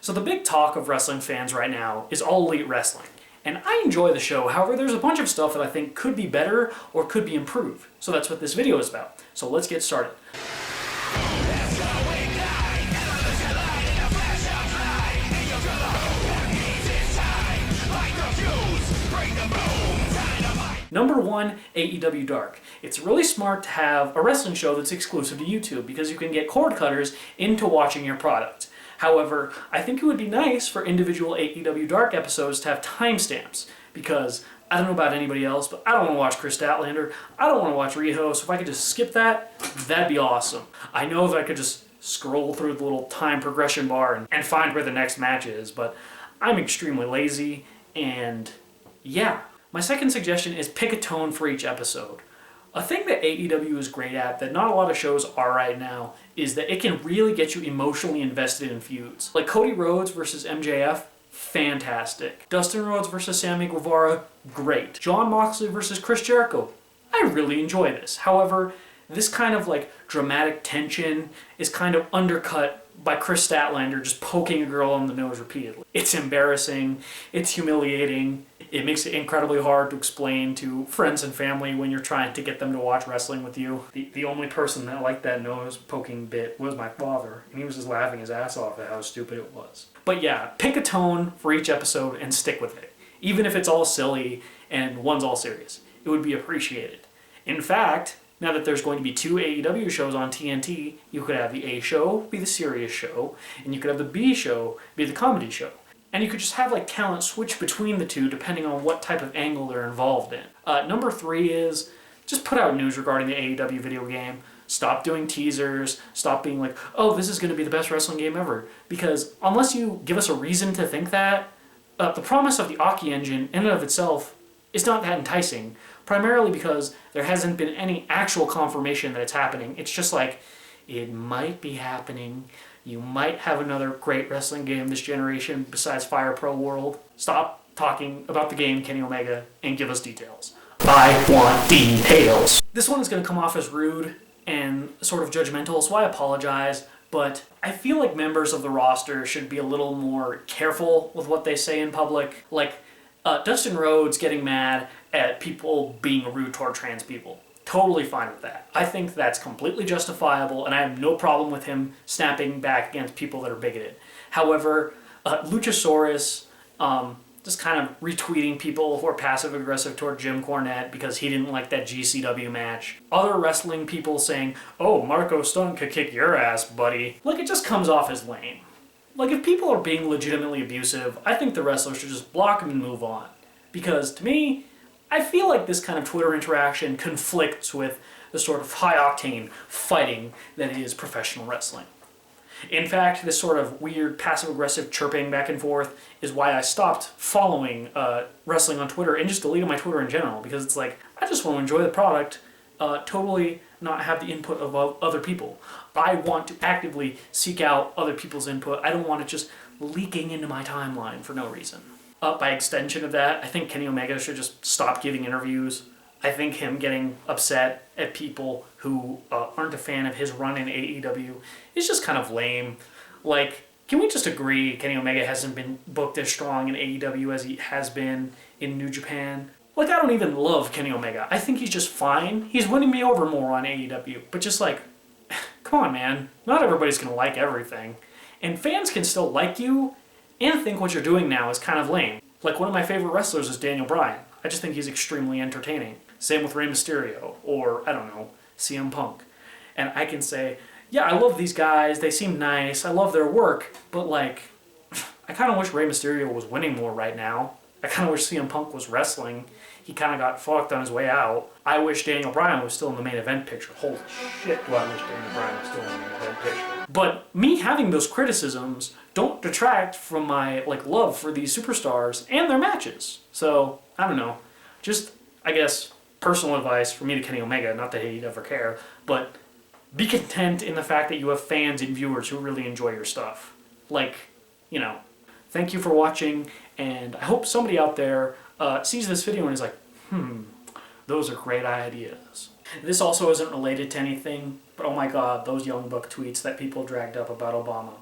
So the big talk of wrestling fans right now is All Elite Wrestling. And I enjoy the show, however there's a bunch of stuff that I think could be better or could be improved. So that's what this video is about. So let's get started. Number 1, AEW Dark. It's really smart to have a wrestling show that's exclusive to YouTube because you can get cord cutters into watching your product. However, I think it would be nice for individual AEW Dark episodes to have timestamps because I don't know about anybody else, but I don't want to watch Chris Statlander. I don't want to watch Riho, so if I could just skip that, that'd be awesome. I know if I could just scroll through the little time progression bar and find where the next match is, but I'm extremely lazy, and yeah. My second suggestion is pick a tone for each episode. A thing that AEW is great at that not a lot of shows are right now is that it can really get you emotionally invested in feuds. Like Cody Rhodes versus MJF, fantastic. Dustin Rhodes versus Sammy Guevara, great. Jon Moxley versus Chris Jericho, I really enjoy this. However, this kind of like dramatic tension is kind of undercut by Chris Statlander just poking a girl on the nose repeatedly. It's embarrassing, it's humiliating, it makes it incredibly hard to explain to friends and family when you're trying to get them to watch wrestling with you. The only person that liked that nose poking bit was my father, and he was just laughing his ass off at how stupid it was. But yeah, pick a tone for each episode and stick with it. Even if it's all silly and one's all serious, it would be appreciated. In fact, now that there's going to be 2 AEW shows on TNT, you could have the A show be the serious show, and you could have the B show be the comedy show. And you could just have like talent switch between the two depending on what type of angle they're involved in. Number 3 is just put out news regarding the AEW video game. Stop doing teasers. Stop being like, oh, this is going to be the best wrestling game ever. Because unless you give us a reason to think that, the promise of the Aki engine in and of itself is not that enticing. Primarily because there hasn't been any actual confirmation that it's happening. It's just like, it might be happening. You might have another great wrestling game this generation besides Fire Pro World. Stop talking about the game, Kenny Omega, and give us details. I want details. This one is going to come off as rude and sort of judgmental, so I apologize, but I feel like members of the roster should be a little more careful with what they say in public. Like, Dustin Rhodes getting mad at people being rude toward trans people. Totally fine with that. I think that's completely justifiable, and I have no problem with him snapping back against people that are bigoted. However, Luchasaurus just kind of retweeting people who are passive-aggressive toward Jim Cornette because he didn't like that GCW match. Other wrestling people saying, oh, Marco Stunt could kick your ass, buddy. Like, it just comes off as lame. Like, if people are being legitimately abusive, I think the wrestler should just block them and move on. Because, to me, I feel like this kind of Twitter interaction conflicts with the sort of high-octane fighting that is professional wrestling. In fact, this sort of weird passive-aggressive chirping back and forth is why I stopped following wrestling on Twitter and just deleted my Twitter in general, because it's like, I just want to enjoy the product, totally not have the input of other people. I want to actively seek out other people's input. I don't want it just leaking into my timeline for no reason. By extension of that, I think Kenny Omega should just stop giving interviews. I think him getting upset at people who aren't a fan of his run in AEW is just kind of lame. Like, can we just agree Kenny Omega hasn't been booked as strong in AEW as he has been in New Japan? Like, I don't even love Kenny Omega. I think he's just fine. He's winning me over more on AEW. But just like, come on, man. Not everybody's going to like everything. And fans can still like you and think what you're doing now is kind of lame. Like, one of my favorite wrestlers is Daniel Bryan. I just think he's extremely entertaining. Same with Rey Mysterio, or, I don't know, CM Punk. And I can say, yeah, I love these guys, they seem nice, I love their work, but like, I kind of wish Rey Mysterio was winning more right now. I kind of wish CM Punk was wrestling. He kind of got fucked on his way out. I wish Daniel Bryan was still in the main event picture. Holy shit, do I wish Daniel Bryan was still in the main event picture. But me having those criticisms don't detract from my love for these superstars and their matches. So, I don't know. Just, I guess, personal advice from me to Kenny Omega, not that he'd ever care, but be content in the fact that you have fans and viewers who really enjoy your stuff. Like, you know, thank you for watching, and I hope somebody out there sees this video and is like, those are great ideas. This also isn't related to anything, but oh my god, those Young Buck tweets that people dragged up about Obama.